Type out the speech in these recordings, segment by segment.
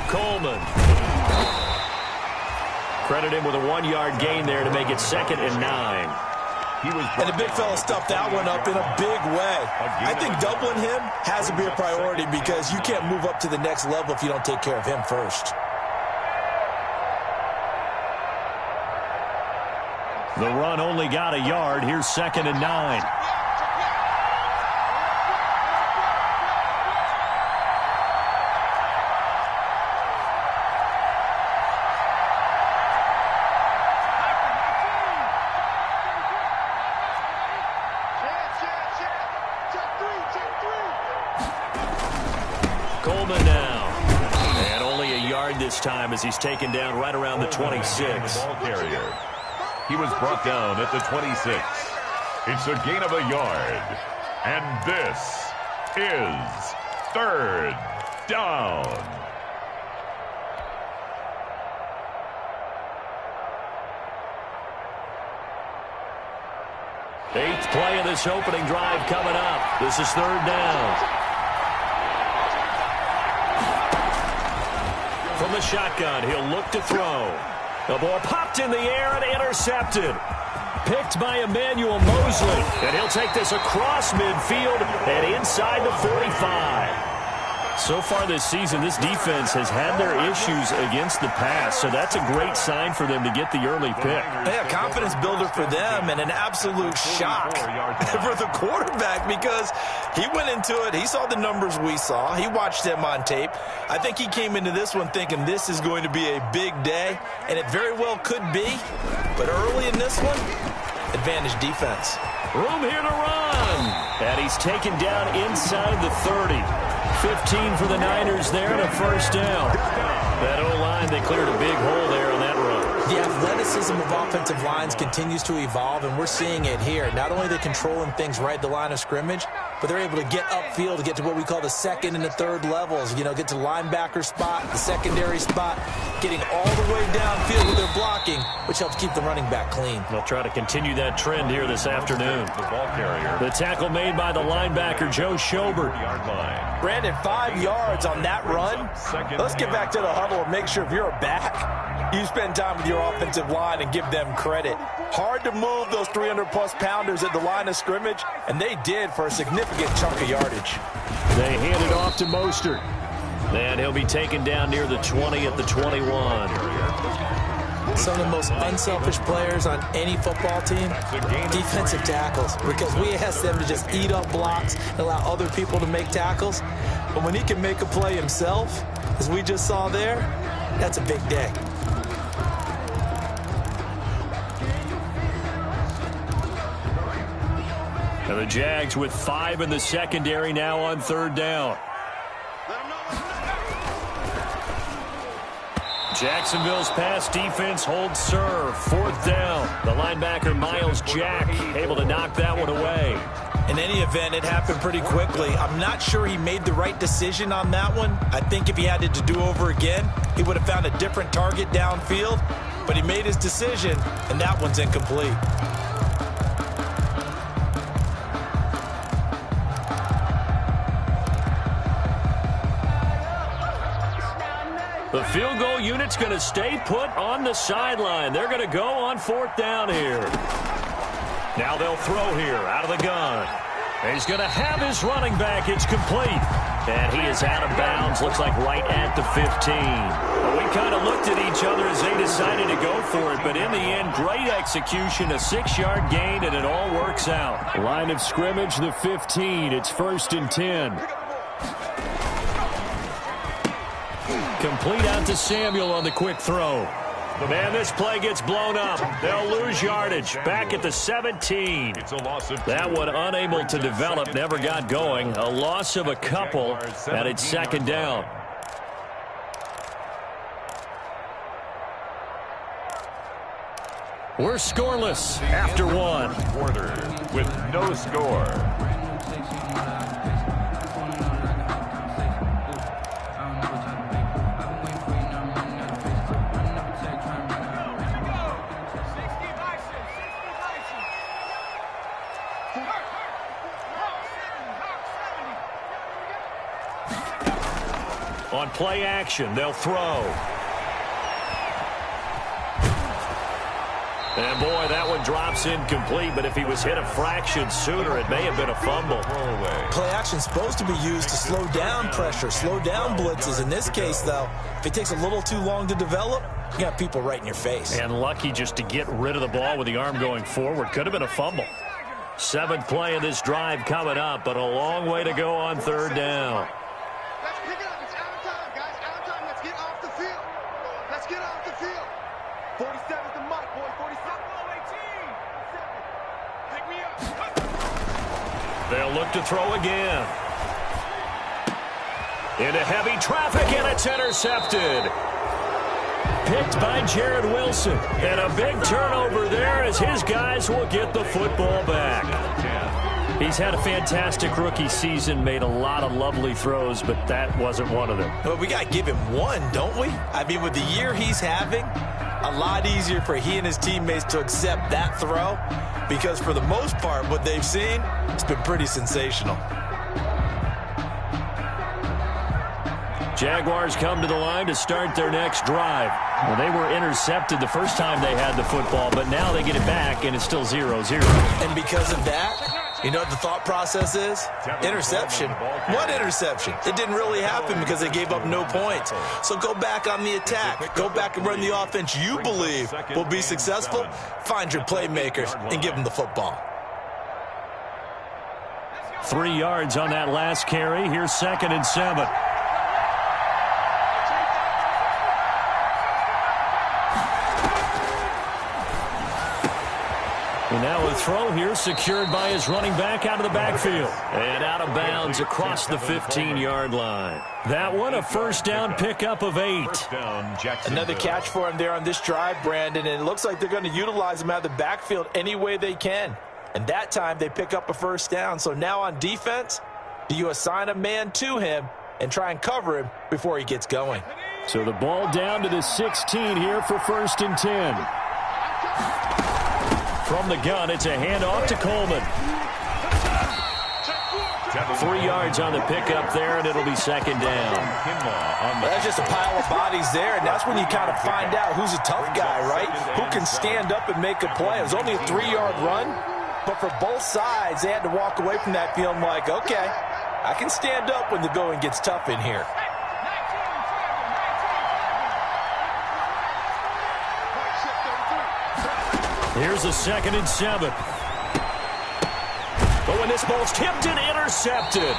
Coleman. Credit him with a 1-yard gain there to make it 2nd and 9. And the big fella stuffed that one up in a big way. I think doubling him has to be a priority because you can't move up to the next level if you don't take care of him first. The run only got a yard. Here's 2nd and 9. Coleman now. And only a yard this time as he's taken down right around the 26. Ball carrier. He was brought down at the 26. It's a gain of a yard. And this is 3rd down. Eighth play of this opening drive coming up. This is 3rd down. From the shotgun, he'll look to throw. The ball popped in the air and intercepted. Picked by Emmanuel Mosley. And he'll take this across midfield and inside the 45. So far this season, this defense has had their issues against the pass, so that's a great sign for them to get the early pick. Yeah, confidence builder for them and an absolute shock for the quarterback because he went into it. He saw the numbers we saw. He watched them on tape. I think he came into this one thinking this is going to be a big day, and it very well could be. But early in this one, advantage defense. Room here to run. And he's taken down inside the 30. 15 for the Niners there and a 1st down. That O-line, they cleared a big hole there on that run. The athleticism of offensive lines continues to evolve, and we're seeing it here. Not only are they controlling things right at the line of scrimmage, but they're able to get upfield to get to what we call the 2nd and the 3rd levels. You know, get to the linebacker spot, the secondary spot, getting all the way downfield with their blocking, which helps keep the running back clean. They'll try to continue that trend here this afternoon. The ball carrier. The tackle made by the linebacker, Joe Schobert. Yard line. Brandon, 5 yards on that run. Let's get back to the huddle and make sure if you're a back, you spend time with your offensive line and give them credit. Hard to move those 300-plus pounders at the line of scrimmage, and they did for a significant chunk of yardage. They hand it off to Mostert. And he'll be taken down near the 20 at the 21. Some of the most unselfish players on any football team, defensive tackles, because we ask them to just eat up blocks and allow other people to make tackles. But when he can make a play himself, as we just saw there, that's a big day. And the Jags with 5 in the secondary now on 3rd down. Jacksonville's pass defense holds serve. 4th down. The linebacker, Miles Jack, able to knock that one away. In any event, it happened pretty quickly. I'm not sure he made the right decision on that one. I think if he had it to do over again, he would have found a different target downfield. But he made his decision, and that one's incomplete. The field goal unit's going to stay put on the sideline. They're going to go on 4th down here. Now they'll throw here out of the gun. He's going to have his running back. It's complete. And he is out of bounds. Looks like right at the 15. Well, we kind of looked at each other as they decided to go for it. But in the end, great execution, a 6-yard gain, and it all works out. Line of scrimmage, the 15. It's 1st and 10. Complete out to Samuel on the quick throw. Man, this play gets blown up. They'll lose yardage. Back at the 17. That one unable to develop, never got going. A loss of a couple, and it's 2nd down. We're scoreless after 1. Quarter with no score. On play action. They'll throw. And, boy, that one drops incomplete, but if he was hit a fraction sooner, it may have been a fumble. Play action's supposed to be used to slow down pressure, slow down blitzes. In this case, though, if it takes a little too long to develop, you got people right in your face. And lucky just to get rid of the ball with the arm going forward. Could have been a fumble. 7th play of this drive coming up, but a long way to go on 3rd down. Let's pick it up. It's out of time, guys. Out of time. Let's get off the field. Let's get off the field. 47's the mark, boy. 47. 18. Pick me up. They'll look to throw again. Into heavy traffic, and it's intercepted. Picked by Jared Wilson. And a big turnover there as his guys will get the football back. He's had a fantastic rookie season, made a lot of lovely throws, but that wasn't one of them. Well, we got to give him one, don't we? I mean, with the year he's having, a lot easier for he and his teammates to accept that throw because for the most part, what they've seen, it's been pretty sensational. Jaguars come to the line to start their next drive. Well, they were intercepted the first time they had the football, but now they get it back, and it's still 0-0. And because of that, you know what the thought process is? Interception. What interception? It didn't really happen because they gave up no points. So go back on the attack. Go back and run the offense you believe will be successful. Find your playmakers and give them the football. 3 yards on that last carry. Here's 2nd and 7. And now a throw here secured by his running back out of the backfield. And out of bounds across the 15-yard line. That one a first down pickup of 8. Another catch for him there on this drive, Brandon, and it looks like they're going to utilize him out of the backfield any way they can. And that time they pick up a first down. So now on defense, do you assign a man to him and try and cover him before he gets going? So the ball down to the 16 here for 1st and 10. From the gun, it's a handoff to Coleman. 3 yards on the pickup there, and it'll be 2nd down. That's just a pile of bodies there, and that's when you kind of find out who's a tough guy, right? Who can stand up and make a play. It was only a 3-yard run, but for both sides, they had to walk away from that feeling like, okay, I can stand up when the going gets tough in here. Here's a 2nd and 7. But when this ball's tipped and intercepted.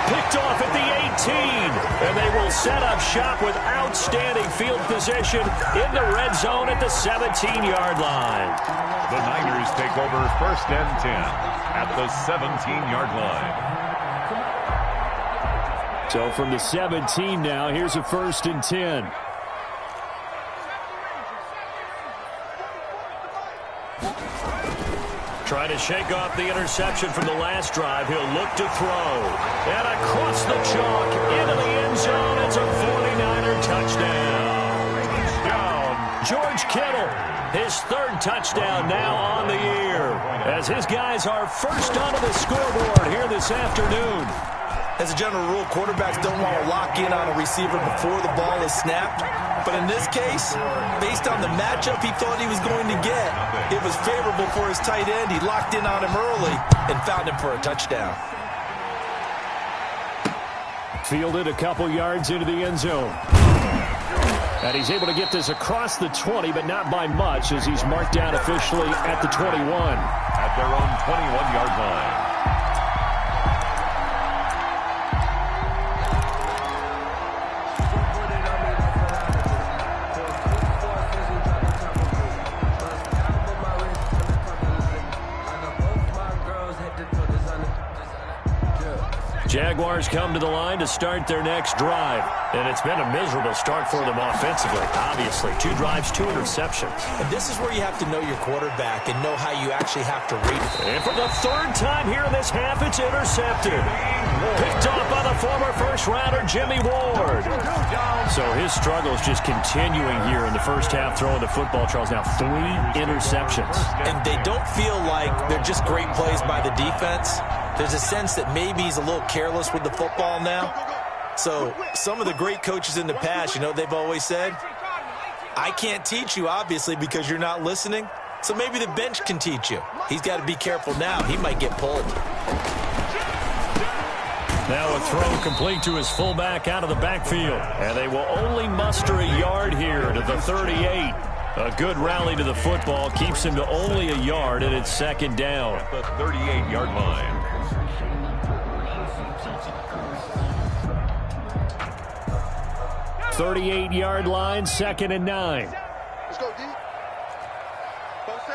Picked off at the 18. And they will set up shop with outstanding field position in the red zone at the 17-yard line. The Niners take over 1st and 10 at the 17-yard line. So from the 17 now, here's a 1st and 10. Trying to shake off the interception from the last drive. He'll look to throw. And across the chalk into the end zone. It's a 49er touchdown. George Kittle, his 3rd touchdown now on the year. As his guys are first onto the scoreboard here this afternoon. As a general rule, quarterbacks don't want to lock in on a receiver before the ball is snapped. But in this case, based on the matchup he thought he was going to get, it was favorable for his tight end. He locked in on him early and found him for a touchdown. Fielded a couple yards into the end zone. And he's able to get this across the 20, but not by much, as he's marked down officially at the 21. At their own 21-yard line. Jaguars come to the line to start their next drive. And it's been a miserable start for them offensively, obviously. 2 drives, 2 interceptions. And this is where you have to know your quarterback and know how you actually have to read it. And for the 3rd time here in this half, it's intercepted. Picked off by the former first-rounder, Jimmy Ward. So his struggles just continuing here in the first half, throwing the football. Charles, now 3 interceptions. And they don't feel like they're just great plays by the defense. There's a sense that maybe he's a little careless with the football now. So some of the great coaches in the past, you know, they've always said, I can't teach you, obviously, because you're not listening. So maybe the bench can teach you. He's got to be careful now. He might get pulled. Now a throw complete to his fullback out of the backfield. And they will only muster a yard here to the 38. A good rally to the football keeps him to only a yard, and it's second down. At the 38-yard line. 38-yard line, 2nd and 9. Let's go, D. 47.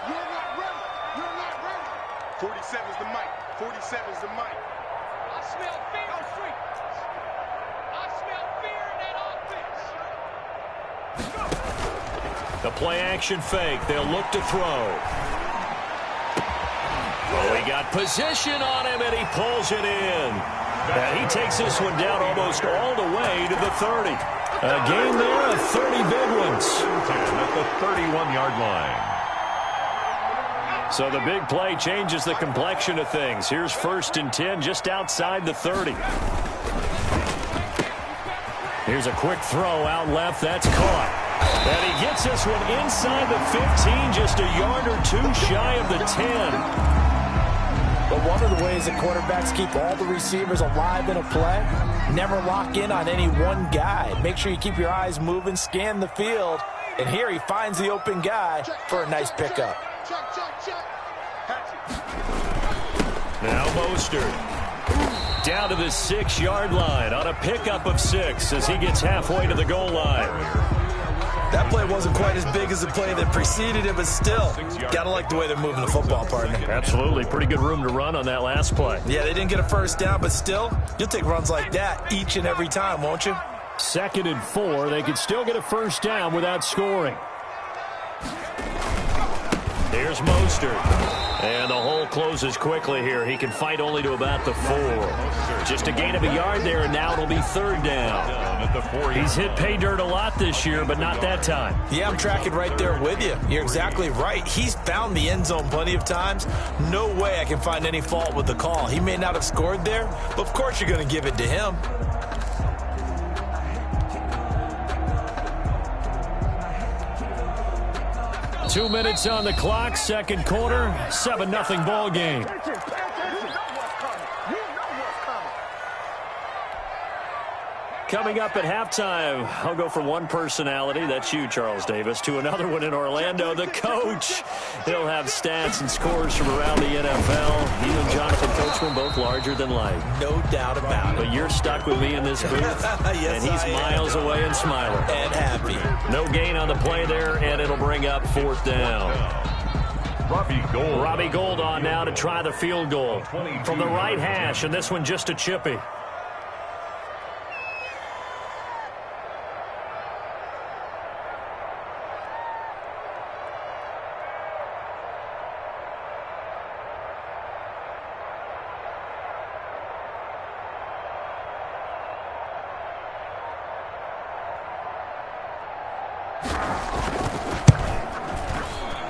You're not ready. You're not ready. 47 is the mic. 47 is the mic. I smell fear. No street. I smell fear in that offense. The play-action fake. They'll look to throw. Oh, he got position on him, and he pulls it in. And he takes this one down almost all the way to the 30. A gain there of 30 big ones. At the 31-yard line. So the big play changes the complexion of things. Here's 1st and 10 just outside the 30. Here's a quick throw out left. That's caught. And he gets this one inside the 15, just a yard or two shy of the 10. But one of the ways that quarterbacks keep all the receivers alive in a play, never lock in on any one guy. Make sure you keep your eyes moving, scan the field, and here he finds the open guy for a nice pickup. Now Mostert down to the 6-yard line on a pickup of 6 as he gets halfway to the goal line. That play wasn't quite as big as the play that preceded it, but still, gotta like the way they're moving the football, partner. Absolutely. Pretty good room to run on that last play. Yeah, they didn't get a first down, but still, you'll take runs like that each and every time, won't you? 2nd and 4. They could still get a first down without scoring. Here's Mostert. And the hole closes quickly here. He can fight only to about the 4. Just a gain of a yard there, and now it'll be 3rd down. He's hit pay dirt a lot this year, but not that time. Yeah, I'm tracking right there with you. You're exactly right. He's found the end zone plenty of times. No way I can find any fault with the call. He may not have scored there, but of course you're going to give it to him. Two minutes on the clock, second quarter, 7-0 ball game. Coming up at halftime, I'll go from one personality, that's you, Charles Davis, to another one in Orlando, the coach. He'll have stats and scores from around the NFL. He and Jonathan Coachman both larger than life. No doubt about it. But you're stuck with me in this booth, yes, and he's miles away and smiling. And happy. No gain on the play there, and it'll bring up 4th down. Robbie Gould on now to try the field goal from the right hash, and this one just a chippy.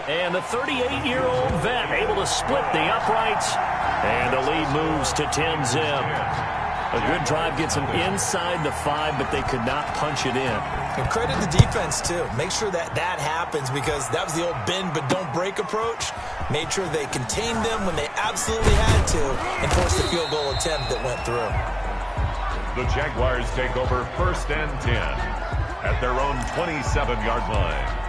And the 38-year-old vet able to split the uprights. And the lead moves to 10-zip. A good drive gets them inside the 5, but they could not punch it in. And credit the defense, too. Make sure that happens because that was the old bend but don't break approach. Made sure they contained them when they absolutely had to and forced the field goal attempt that went through. The Jaguars take over 1st and 10 at their own 27-yard line.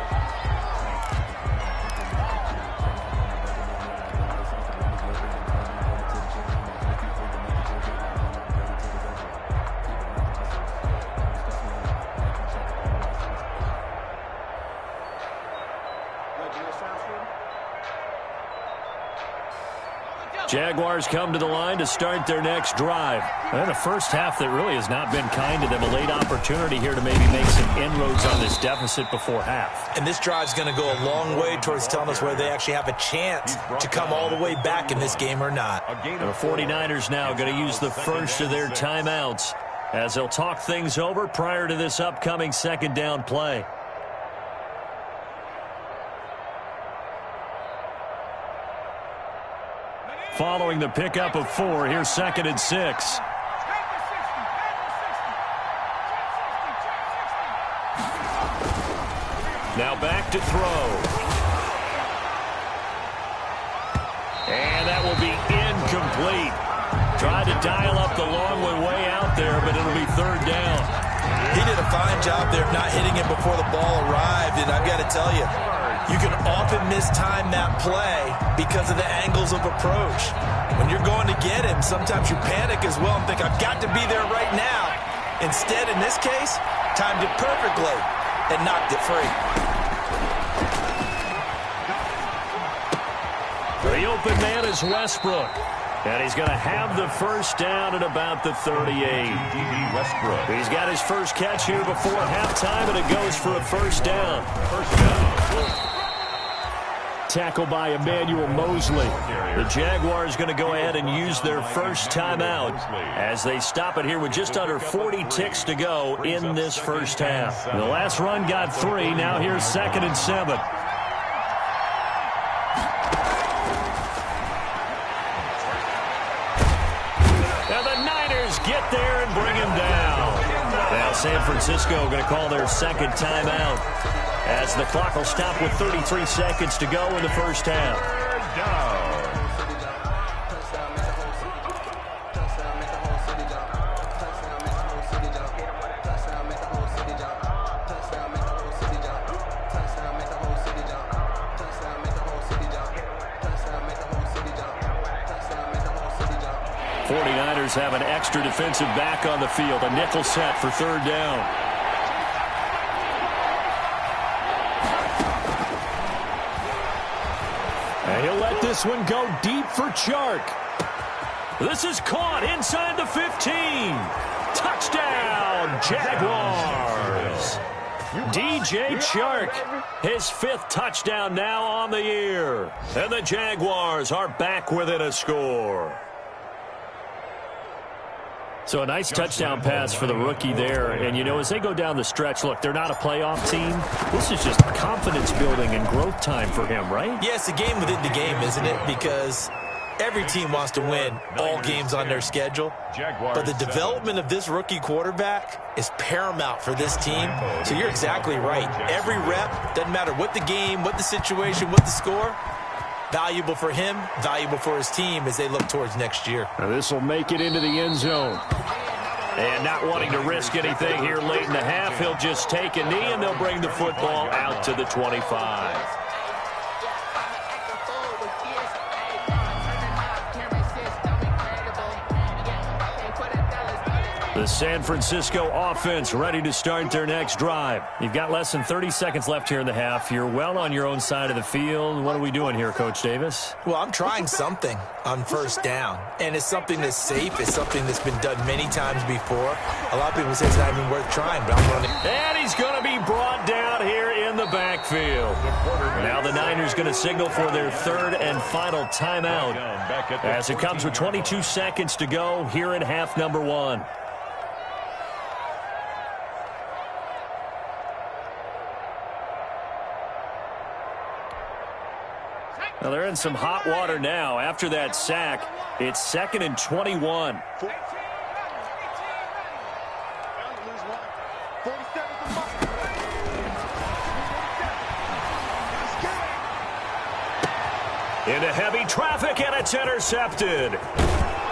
Jaguars come to the line to start their next drive. And a first half that really has not been kind to them. A late opportunity here to maybe make some inroads on this deficit before half. And this drive's going to go a long way towards telling us whether they actually have a chance to come all the way back in this game or not. The 49ers now going to use the first of their timeouts as they'll talk things over prior to this upcoming 2nd down play. Following the pickup of 4, here's 2nd and 6. Now back to throw. And that will be incomplete. Tried to dial up the long one way out there, but it'll be third down. He did a fine job there of not hitting him before the ball arrived, and I've got to tell you, you can often mistime that play because of the angles of approach. When you're going to get him, sometimes you panic as well and think, I've got to be there right now. Instead, in this case, timed it perfectly and knocked it free. The open man is Westbrook. And he's going to have the first down at about the 38. Westbrook. He's got his first catch here before halftime, and it goes for a first down. Tackle by Emmanuel Mosley. The Jaguars going to go ahead and use their first timeout as they stop it here with just under 40 ticks to go in this first half. The last run got 3. Now here's 2nd and 7. Get there and bring him down. Now San Francisco going to call their second timeout as the clock will stop with 33 seconds to go in the first half. Down. 49ers have an extra defensive back on the field. A nickel set for third down. And he'll let this one go deep for Chark. This is caught inside the 15. Touchdown, Jaguars. DJ Chark, his 5th touchdown now on the year. And the Jaguars are back within a score. So a nice touchdown pass for the rookie there. And, you know, as they go down the stretch, look, they're not a playoff team. This is just confidence building and growth time for him, right? Yeah, it's a game within the game, isn't it? Because every team wants to win all games on their schedule. But the development of this rookie quarterback is paramount for this team. So you're exactly right. Every rep, doesn't matter what the game, what the situation, what the score, valuable for him, valuable for his team as they look towards next year. Now this will make it into the end zone. And not wanting to risk anything here late in the half, he'll just take a knee and they'll bring the football out to the 25. The San Francisco offense ready to start their next drive. You've got less than 30 seconds left here in the half. You're well on your own side of the field. What are we doing here, Coach Davis? Well, I'm trying something on first down, and it's something that's safe. It's something that's been done many times before. A lot of people say it's not even worth trying, but I'm running. And he's going to be brought down here in the backfield. Now the Niners going to signal for their 3rd and final timeout as it comes with 22 seconds to go here in half number 1. Now they're in some hot water now. After that sack, it's 2nd and 21. Into heavy traffic, and it's intercepted.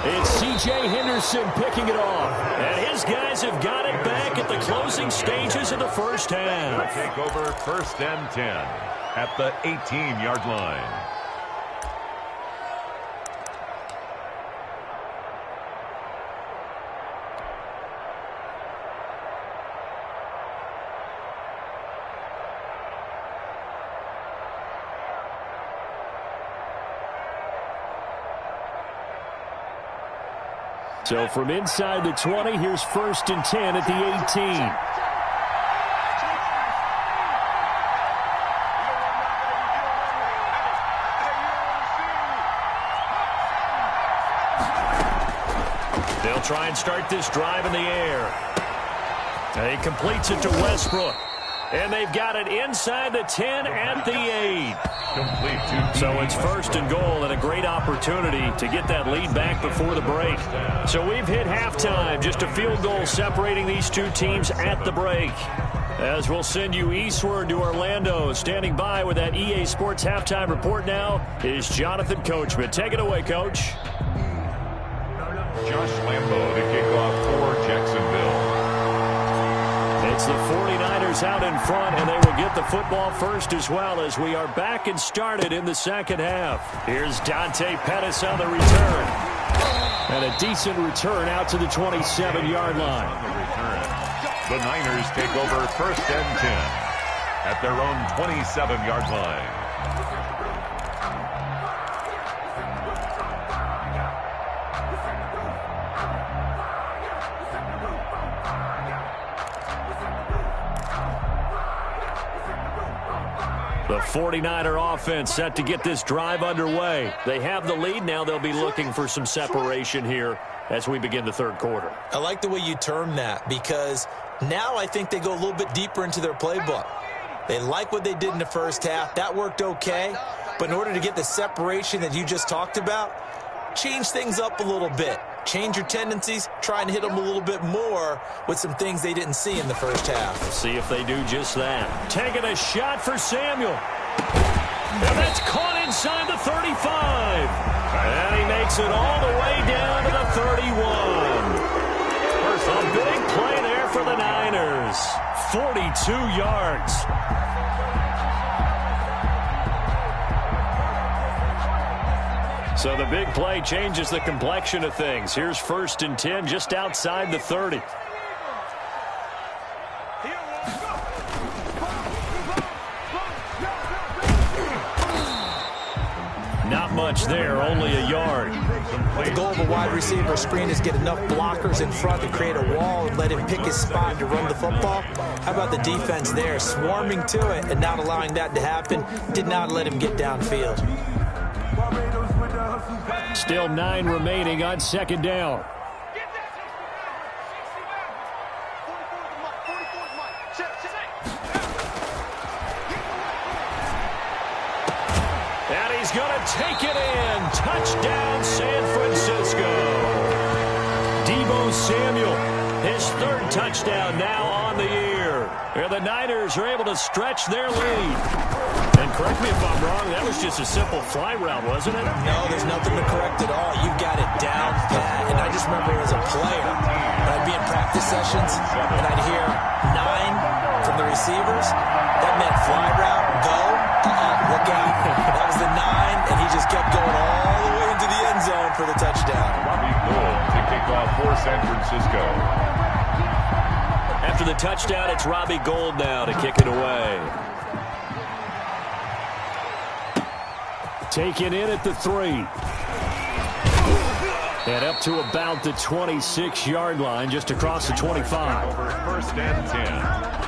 It's C.J. Henderson picking it off. And his guys have got it back at the closing stages of the first half. Take over 1st and 10 at the 18-yard line. So from inside the 20, here's 1st and 10 at the 18. They'll try and start this drive in the air. And he completes it to Westbrook. And they've got it inside the 10 at the 8. So it's 1st and goal and a great opportunity to get that lead back before the break. So we've hit halftime. Just a field goal separating these two teams at the break. As we'll send you eastward to Orlando. Standing by with that EA Sports halftime report now is Jonathan Coachman. Take it away, Coach. Josh Lambo to kick off for Jacksonville. It's the 49ers out in front, and they will get the football first as well as we are back and started in the second half. Here's Dante Pettis on the return. And a decent return out to the 27-yard line. The Niners take over 1st and 10 at their own 27-yard line. The 49er offense set to get this drive underway. They have the lead. Now they'll be looking for some separation here as we begin the third quarter. I like the way you term that because now I think they go a little bit deeper into their playbook. They like what they did in the first half. That worked okay. But in order to get the separation that you just talked about, change things up a little bit. Change your tendencies, try and hit them a little bit more with some things they didn't see in the first half. We'll see if they do just that. Taking a shot for Samuel. And that's caught inside the 35. And he makes it all the way down to the 31. A big play there for the Niners. 42 yards. So the big play changes the complexion of things. Here's 1st and 10 just outside the 30. Not much there, only a yard. The goal of a wide receiver screen is get enough blockers in front to create a wall and let him pick his spot to run the football. How about the defense there, swarming to it and not allowing that to happen? Did not let him get downfield. Still 9 remaining on 2nd down. And he's going to take it in. Touchdown, San Francisco. Deebo Samuel, his 3rd touchdown now on the year. And the Niners are able to stretch their lead. And correct me if I'm wrong, that was just a simple fly route, wasn't it? No, there's nothing to correct at all. You've got it down pat. And I just remember as a player, when I'd be in practice sessions, and I'd hear 9 from the receivers, that meant fly route, go, look out. That was the 9, and he just kept going all the way into the end zone for the touchdown. Robbie Gould to kick off for San Francisco. After the touchdown, it's Robbie Gould now to kick it away. Taken in at the 3. And up to about the 26-yard line, just across the 25. Over 1st and 10.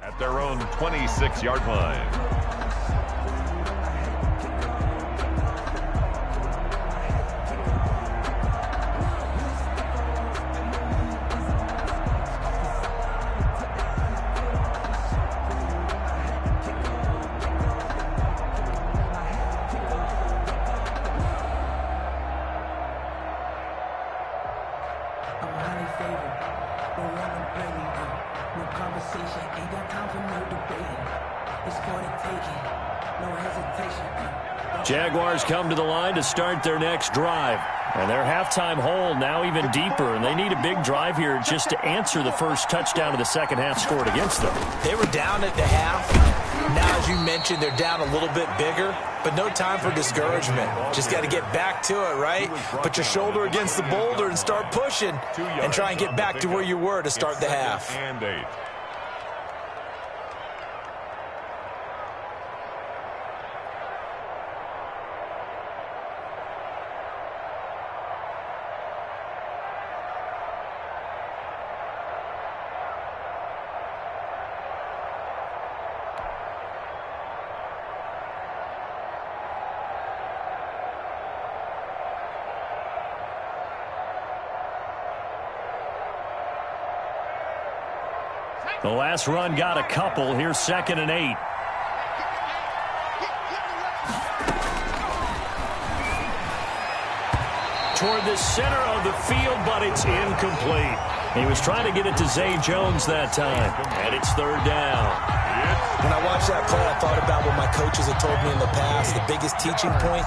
at their own 26-yard line. Jaguars come to the line to start their next drive. And their halftime hole now even deeper, and they need a big drive here just to answer the first touchdown of the second half scored against them. They were down at the half. Now, as you mentioned, they're down a little bit bigger, but no time for discouragement. Just got to get back to it, right? Put your shoulder against the boulder and start pushing and try and get back to where you were to start the half. And 8. The last run got a couple. Here's 2nd and 8. Toward the center of the field, but it's incomplete. He was trying to get it to Zay Jones that time, and it's 3rd down. When I watched that play, I thought about what my coaches had told me in the past. The biggest teaching point,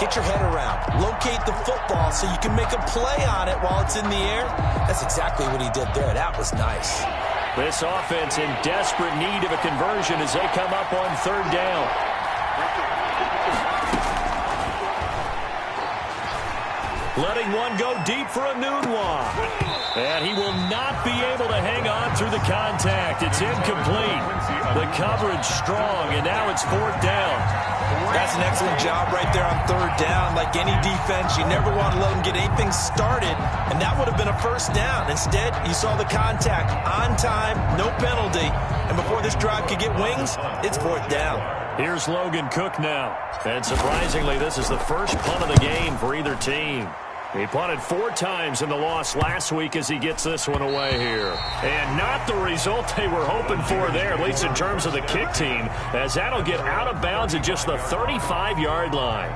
get your head around. Locate the football so you can make a play on it while it's in the air. That's exactly what he did there. That was nice. This offense in desperate need of a conversion as they come up on 3rd down. Letting one go deep for a noon one. And he will not be able to hang on through the contact. It's incomplete. The coverage strong, and now it's 4th down. That's an excellent job right there on 3rd down. Like any defense, you never want to let them get anything started, and that would have been a 1st down. Instead, you saw the contact on time, no penalty, and before this drive could get wings, it's 4th down. Here's Logan Cook now, and surprisingly, this is the first punt of the game for either team. He punted 4 times in the loss last week as he gets this one away here. And not the result they were hoping for there, at least in terms of the kick team, as that'll get out of bounds at just the 35-yard line.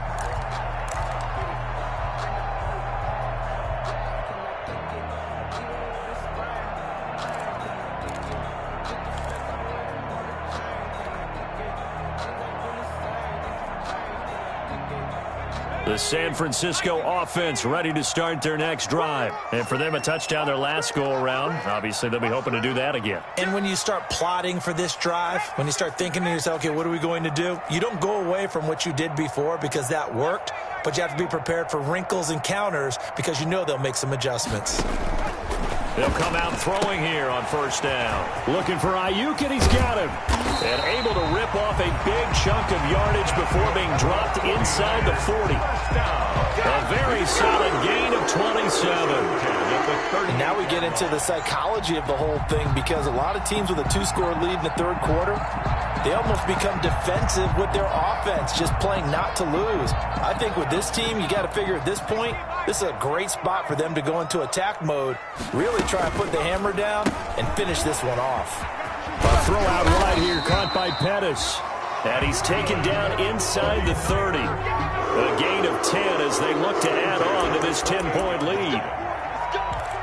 The San Francisco offense ready to start their next drive. And for them, a touchdown their last go-around. Obviously, they'll be hoping to do that again. And when you start plotting for this drive, when you start thinking to yourself, okay, what are we going to do? You don't go away from what you did before because that worked, but you have to be prepared for wrinkles and counters because you know they'll make some adjustments. They'll come out throwing here on 1st down. Looking for Ayuk, and he's got him. And able to rip off a big chunk of yardage before being dropped inside the 40. A very solid gain of 27. And now we get into the psychology of the whole thing because a lot of teams with a 2-score lead in the 3rd quarter, they almost become defensive with their offense, just playing not to lose. I think with this team, you got to figure at this point, this is a great spot for them to go into attack mode, really try and put the hammer down and finish this one off. A throw out wide here caught by Pettis. And he's taken down inside the 30. A gain of 10 as they look to add on to this 10-point lead.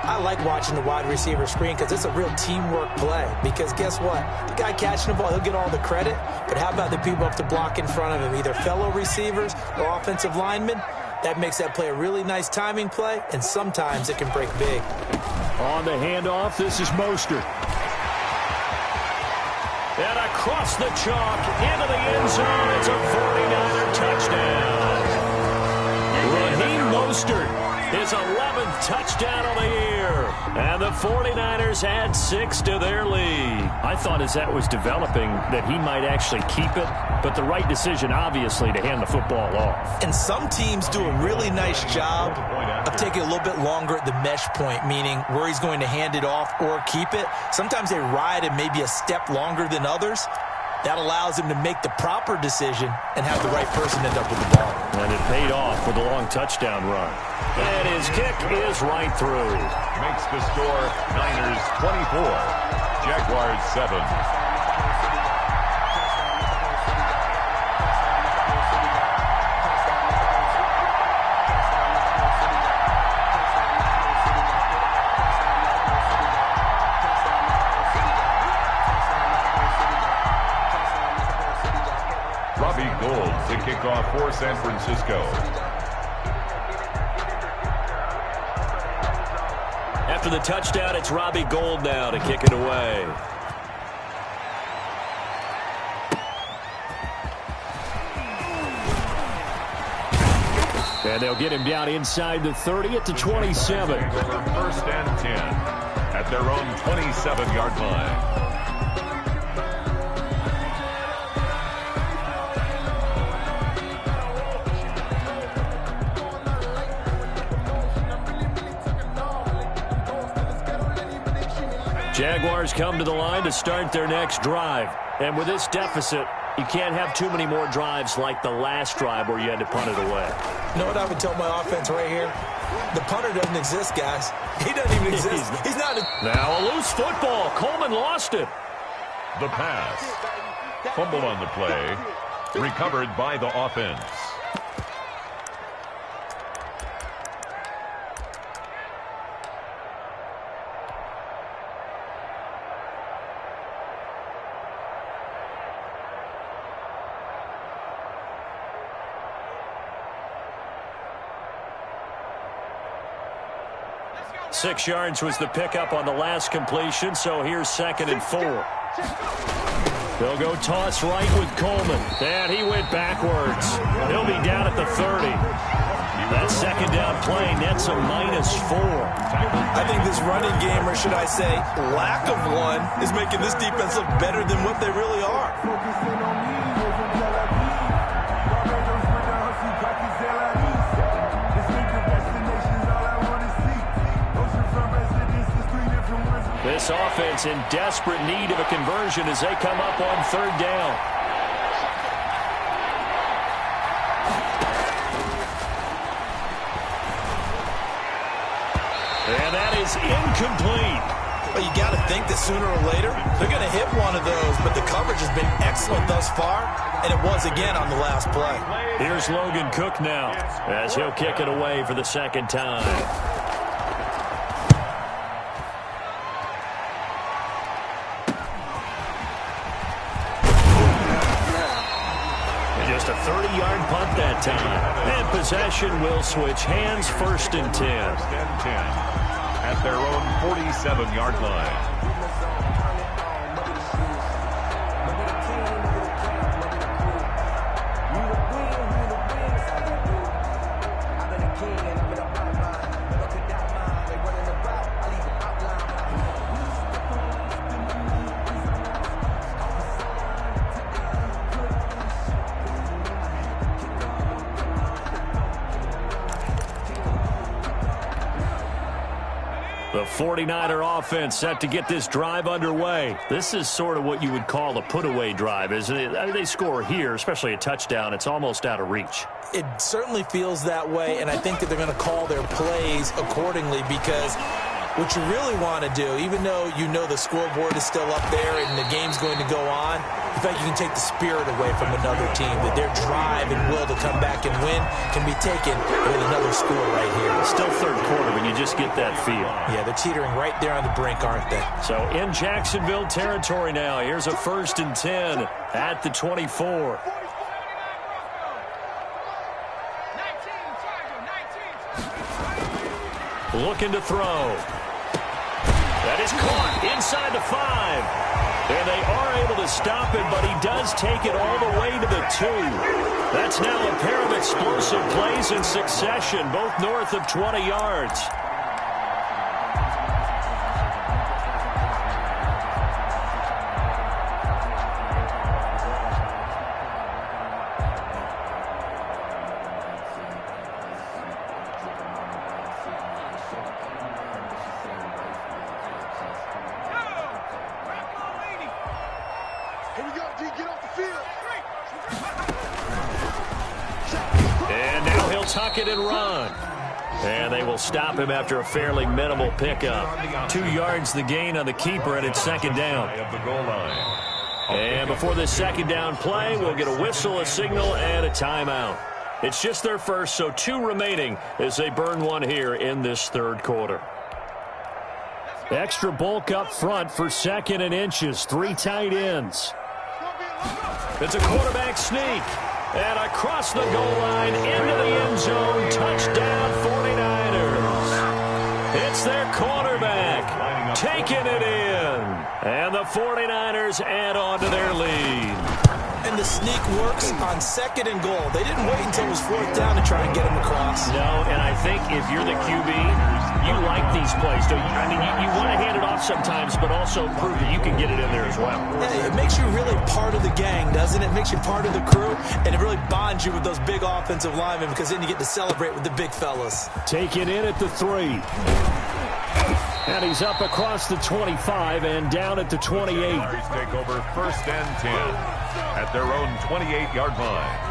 I like watching the wide receiver screen because it's a real teamwork play. Because guess what? The guy catching the ball, he'll get all the credit. But how about the people up to block in front of him, either fellow receivers or offensive linemen? That makes that play a really nice timing play, and sometimes it can break big. On the handoff, this is Mostert. And across the chalk, into the end zone, it's a 49er touchdown. Raheem Mostert, his 11th touchdown of the year. And the 49ers add 6 to their lead. I thought as that was developing that he might actually keep it but the right decision, obviously, to hand the football off. And some teams do a really nice job of taking a little bit longer at the mesh point, meaning where he's going to hand it off or keep it. Sometimes they ride it maybe a step longer than others. That allows him to make the proper decision and have the right person end up with the ball. And it paid off with a long touchdown run. And his kick is right through. Makes the score Niners 24, Jaguars 7. To kick off for San Francisco. After the touchdown, it's Robbie Gould now to kick it away. And they'll get him down inside the 30 at the 27. First and 10 at their own 27-yard line. Jaguars come to the line to start their next drive. And with this deficit, you can't have too many more drives like the last drive where you had to punt it away. You know what I would tell my offense right here? The punter doesn't exist, guys. He doesn't even exist. He's not a... Now a loose football. Coleman lost it. The pass. Fumble on the play. Recovered by the offense. Six yards was the pickup on the last completion, so here's 2nd and 4. They'll go toss right with Coleman. And he went backwards. He'll be down at the 30. That second down play nets a -4. I think this running game, or should I say lack of one, is making this defense look better than what they really are. This offense in desperate need of a conversion as they come up on 3rd down. And that is incomplete. Well, you got to think that sooner or later they're going to hit one of those, but the coverage has been excellent thus far, and it was again on the last play. Here's Logan Cook now as he'll kick it away for the 2nd time. Just a 30-yard punt that time. And possession will switch hands, 1st and 10. At their own 47-yard line. The 49er offense set to get this drive underway. This is sort of what you would call a put-away drive, isn't it? I mean, they score here, especially a touchdown. It's almost out of reach. It certainly feels that way, and I think that they're going to call their plays accordingly because what you really want to do, even though you know the scoreboard is still up there and the game's going to go on, in fact, you can take the spirit away from another team, that their drive and will to come back and win can be taken with another score right here. Still 3rd quarter, but you just get that feel. Yeah, they're teetering right there on the brink, aren't they? So in Jacksonville territory now, here's a 1st and 10 at the 24. Looking to throw. That is caught inside the 5. And they are able to stop him, but he does take it all the way to the 2. That's now a pair of explosive plays in succession, both north of 20 yards. And now he'll tuck it and run. And they will stop him after a fairly minimal pickup. 2 yards the gain on the keeper, and it's second down. And before this second down play, we'll get a whistle, a signal, and a timeout. It's just their first, so 2 remaining as they burn one here in this third quarter. Extra bulk up front for 2nd and inches. 3 tight ends. It's a quarterback sneak. And across the goal line, into the end zone, touchdown 49ers. It's their quarterback taking it in. And the 49ers add on to their lead. And the sneak works on 2nd and goal. They didn't wait until it was 4th down to try and get him across. No, and I think if you're the QB, you like these plays. Don't you? I mean, you want to hand it off sometimes, but also prove that you can get it in there as well. Yeah, it makes you really part of the gang, doesn't it? It makes you part of the crew, and it really bonds you with those big offensive linemen because then you get to celebrate with the big fellas. Take it in at the 3. And he's up across the 25 and down at the 28. Take over 1st and 10 at their own 28-yard line.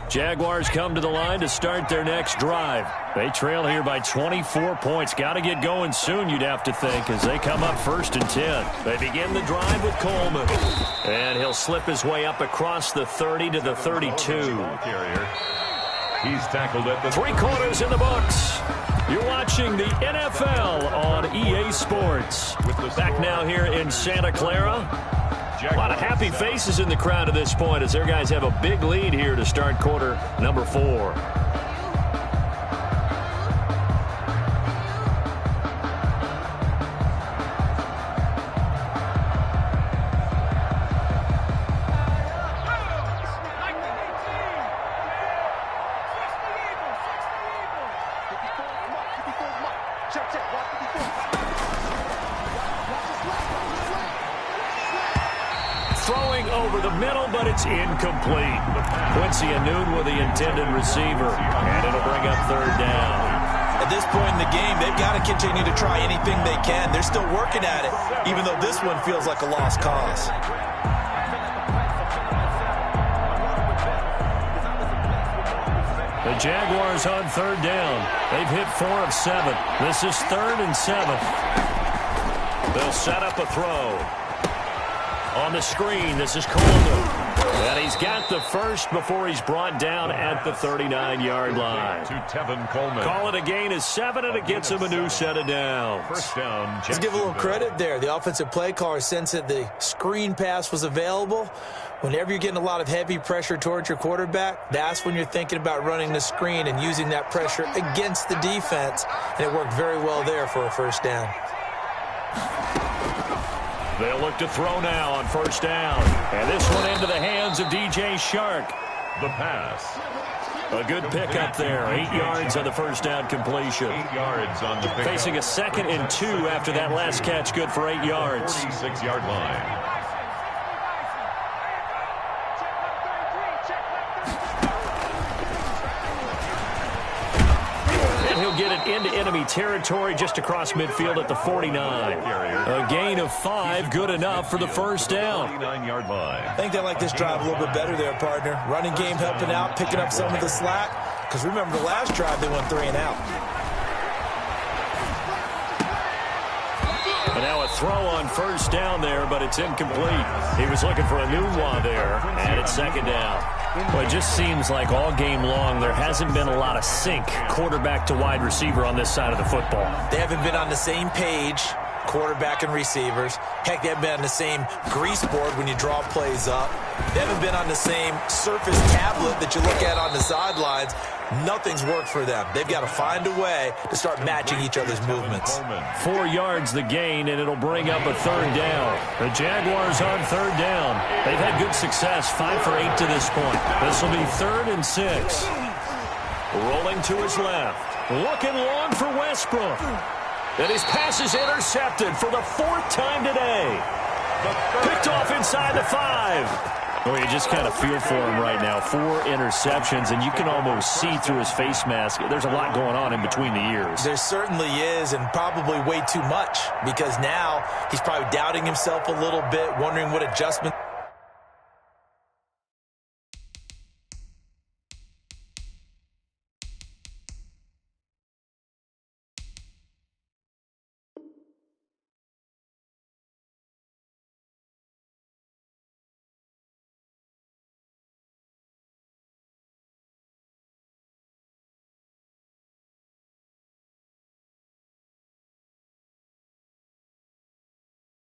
Jaguars come to the line to start their next drive. They trail here by 24 points. Got to get going soon, you'd have to think, as they come up 1st and 10. They begin the drive with Coleman. And he'll slip his way up across the 30 to the 32. He's tackled at the 3 quarters in the books. You're watching the NFL on EA Sports. Back now here in Santa Clara. A lot of happy faces in the crowd at this point as their guys have a big lead here to start quarter number 4. Throwing over the middle, but it's incomplete. Quincy Anoon with the intended receiver, and it'll bring up 3rd down. At this point in the game, they've got to continue to try anything they can. They're still working at it, even though this one feels like a lost cause. The Jaguars on 3rd down. They've hit 4 of 7. This is 3rd and 7. They'll set up a throw. On the screen, this is Coleman. And he's got the first before he's brought down at the 39-yard line. To Tevin Coleman. Call it a gain of 7, and it gets him a new set of downs. 1st down. Let's give a little credit there. The offensive play caller sensed that the screen pass was available. Whenever you're getting a lot of heavy pressure towards your quarterback, that's when you're thinking about running the screen and using that pressure against the defense. And it worked very well there for a 1st down. They'll look to throw now on 1st down. And this one into the hands of DJ Shark. The pass. A good pickup there. 8 yards on the 1st down completion. 8 yards on the pickup. Facing a 2nd and 2 after that last catch. Good for 8 yards. 46-yard line. He'll get it into enemy territory just across midfield at the 49. A gain of 5, good enough for the 1st down. 49-yard line. I think they like this drive a little bit better there, partner. Running game helping out, picking up some of the slack. Because remember, the last drive they went 3 and out. And now a throw on 1st down there, but it's incomplete. He was looking for a new one there, and it's 2nd down. Well, it just seems like all game long there hasn't been a lot of sync quarterback to wide receiver on this side of the football. They haven't been on the same page, quarterback and receivers. Heck, they haven't been on the same grease board when you draw plays up. They haven't been on the same surface tablet that you look at on the sidelines. Nothing's worked for them. They've got to find a way to start matching each other's movements. 4 yards the gain, and it'll bring up a 3rd down. The Jaguars on 3rd down. They've had good success, 5 for 8 to this point. This will be 3rd and 6. Rolling to his left. Looking long for Westbrook. And his pass is intercepted for the 4th time today. Picked off inside the 5. Well, you just kind of feel for him right now. 4 interceptions, and you can almost see through his face mask. There's a lot going on in between the ears. There certainly is, and probably way too much, because now he's probably doubting himself a little bit, wondering what adjustment.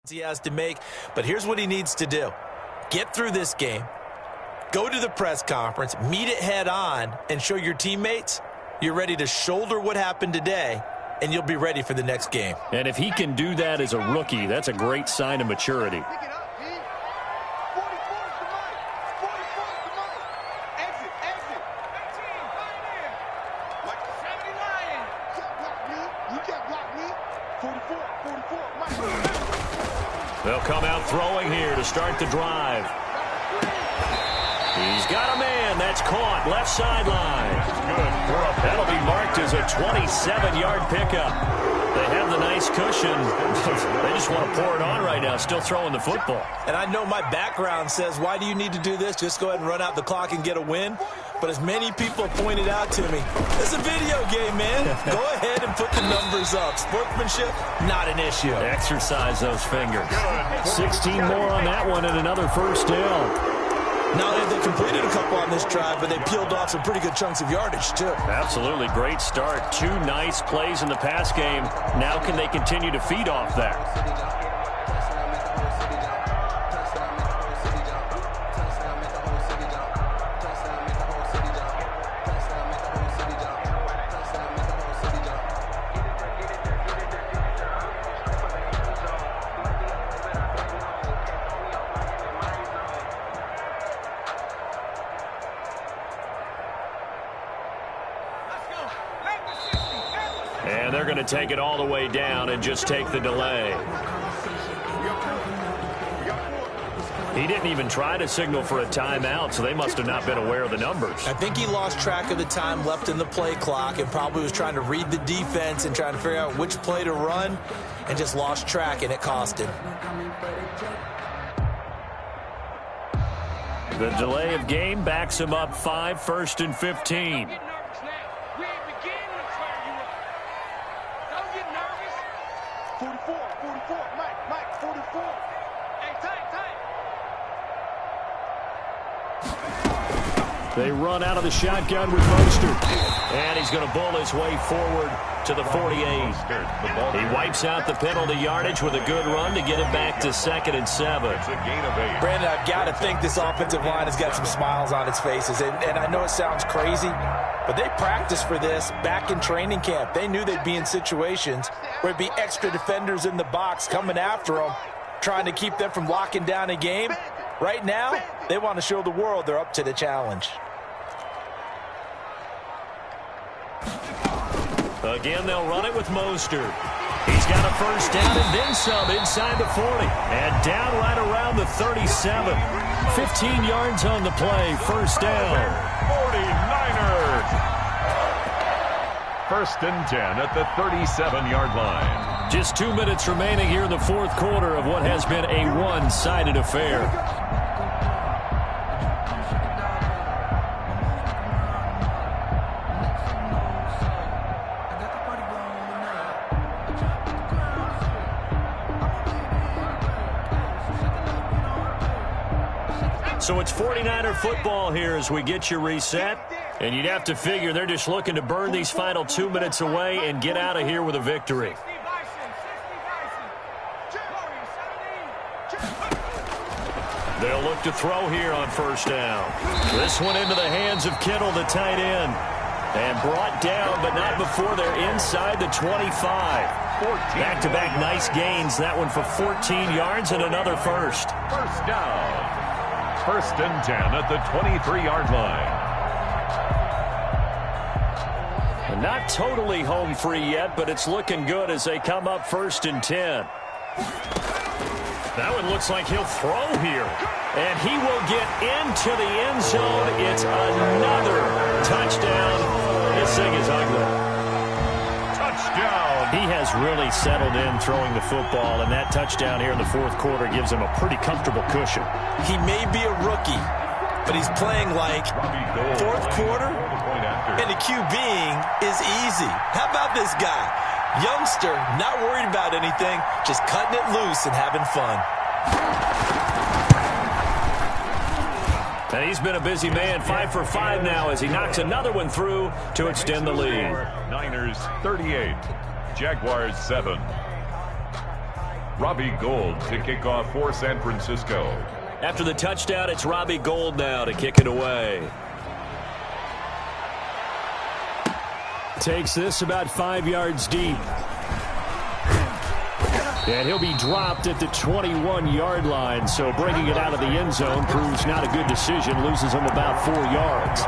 He has to make, but here's what he needs to do. Get through this game, go to the press conference, meet it head on, and show your teammates you're ready to shoulder what happened today, and you'll be ready for the next game. And if he can do that as a rookie, that's a great sign of maturity. Pick it up, D. 44 is the mic. 44 is the mic. Exit, exit. 18, right in. Like 70 Lion. You can't block me. You can't block me. 44, Mike. They'll come out throwing here to start the drive. He's got a man. That's caught. Left sideline. Good for a That'll be marked as a 27-yard pickup. They have the nice cushion. They just want to pour it on right now, still throwing the football. And I know my background says, why do you need to do this? Just go ahead and run out the clock and get a win. But as many people have pointed out to me, it's a video game, man. Go ahead and put the numbers up. Sportsmanship, not an issue. Exercise those fingers. 16 more on that one and another first down. Now, they completed a couple on this drive, but they peeled off some pretty good chunks of yardage, too. Absolutely great start. 2 nice plays in the pass game. Now can they continue to feed off that? And they're going to take it all the way down and just take the delay. He didn't even try to signal for a timeout, so they must have not been aware of the numbers. I think he lost track of the time left in the play clock and probably was trying to read the defense and trying to figure out which play to run and just lost track, and it cost him. The delay of game backs him up 5, 1st and 15. They run out of the shotgun with Mostert. And he's going to bull his way forward to the 48. He wipes out the penalty yardage with a good run to get it back to 2nd and 7. It's a gain of 8. Brandon, I've got to think this offensive line has got some smiles on its faces. And I know it sounds crazy, but they practiced for this back in training camp. They knew they'd be in situations where it'd be extra defenders in the box coming after them, trying to keep them from locking down a game. Right now, they want to show the world they're up to the challenge. Again, they'll run it with Mostert. He's got a first down and then some inside the 40. And down right around the 37. 15 yards on the play. First down. 49ers. 1st and 10 at the 37-yard line. Just 2 minutes remaining here in the 4th quarter of what has been a one-sided affair. So it's 49er football here as we get you reset. And you'd have to figure they're just looking to burn these final 2 minutes away and get out of here with a victory. They'll look to throw here on first down. This one into the hands of Kittle, the tight end. And brought down, but not before they're inside the 25. Back-to-back nice gains. That one for 14 yards and another first. First down. 1st and 10 at the 23-yard line. And not totally home free yet, but it's looking good as they come up 1st and 10. That one looks like he'll throw here. And he will get into the end zone. It's another touchdown. This thing is ugly. Touchdown. He has really settled in throwing the football, and that touchdown here in the fourth quarter gives him a pretty comfortable cushion. He may be a rookie, but he's playing like fourth quarter, and the QBing is easy. How about this guy? Youngster, not worried about anything, just cutting it loose and having fun. And he's been a busy man, 5 for 5 now as he knocks another one through to extend the lead. Niners 38, Jaguars 7. Robbie Gould to kick off for San Francisco. After the touchdown, it's Robbie Gould now to kick it away. Takes this about 5 yards deep. And he'll be dropped at the 21-yard line, so bringing it out of the end zone proves not a good decision, loses him about 4 yards.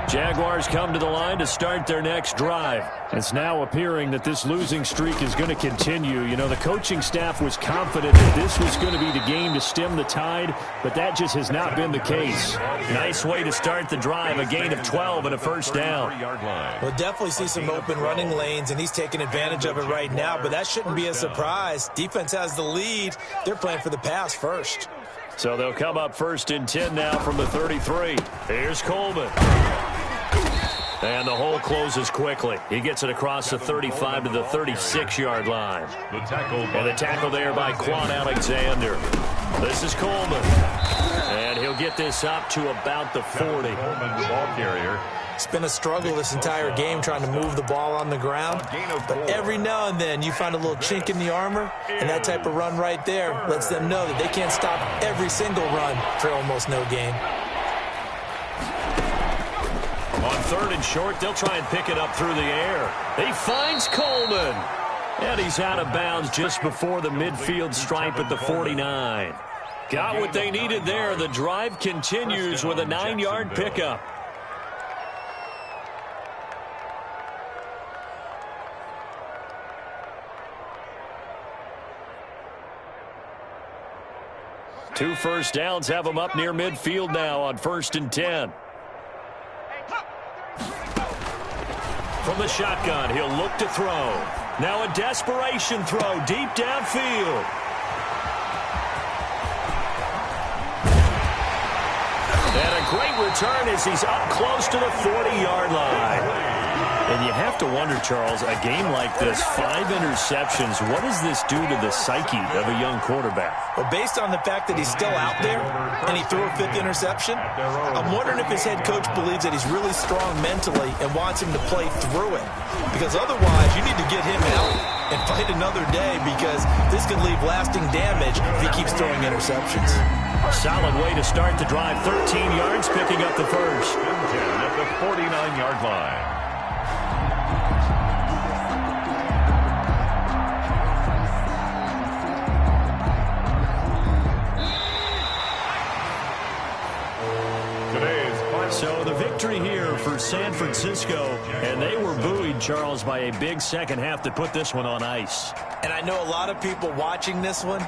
Jaguars come to the line to start their next drive. It's now appearing that this losing streak is going to continue. You know, the coaching staff was confident that this was going to be the game to stem the tide, but that just has not been the case. Nice way to start the drive, a gain of 12 and a first down. We'll definitely see some open running lanes, and he's taking advantage of it right now, but that shouldn't be a surprise. Defense has the lead. They're playing for the pass first. So they'll come up 1st and 10 now from the 33. Here's Coleman. And the hole closes quickly. He gets it across the 35 to the 36-yard line. And the tackle there by Quan Alexander. This is Coleman. And he'll get this up to about the 40. Ball carrier. It's been a struggle this entire game trying to move the ball on the ground. But every now and then you find a little chink in the armor, and that type of run right there lets them know that they can't stop every single run for almost no gain. On 3rd and short, they'll try and pick it up through the air. He finds Coleman. And he's out of bounds just before the midfield stripe at the 49. Got what they needed there. The drive continues with a 9-yard pickup. Two first downs have them up near midfield now on 1st and 10. From the shotgun, he'll look to throw. Now a desperation throw deep downfield. And a great return as he's up close to the 40-yard line. And you have to wonder, Charles, a game like this, 5 interceptions, what does this do to the psyche of a young quarterback? Well, based on the fact that he's still out there and he threw a 5th interception, I'm wondering if his head coach believes that he's really strong mentally and wants him to play through it. Because otherwise, you need to get him out and fight another day, because this could leave lasting damage if he keeps throwing interceptions. Solid way to start the drive. 13 yards, picking up the first. 10 at the 49-yard line. So the victory here for San Francisco, and they were buoyed, Charles, by a big second half to put this one on ice. And I know a lot of people watching this one,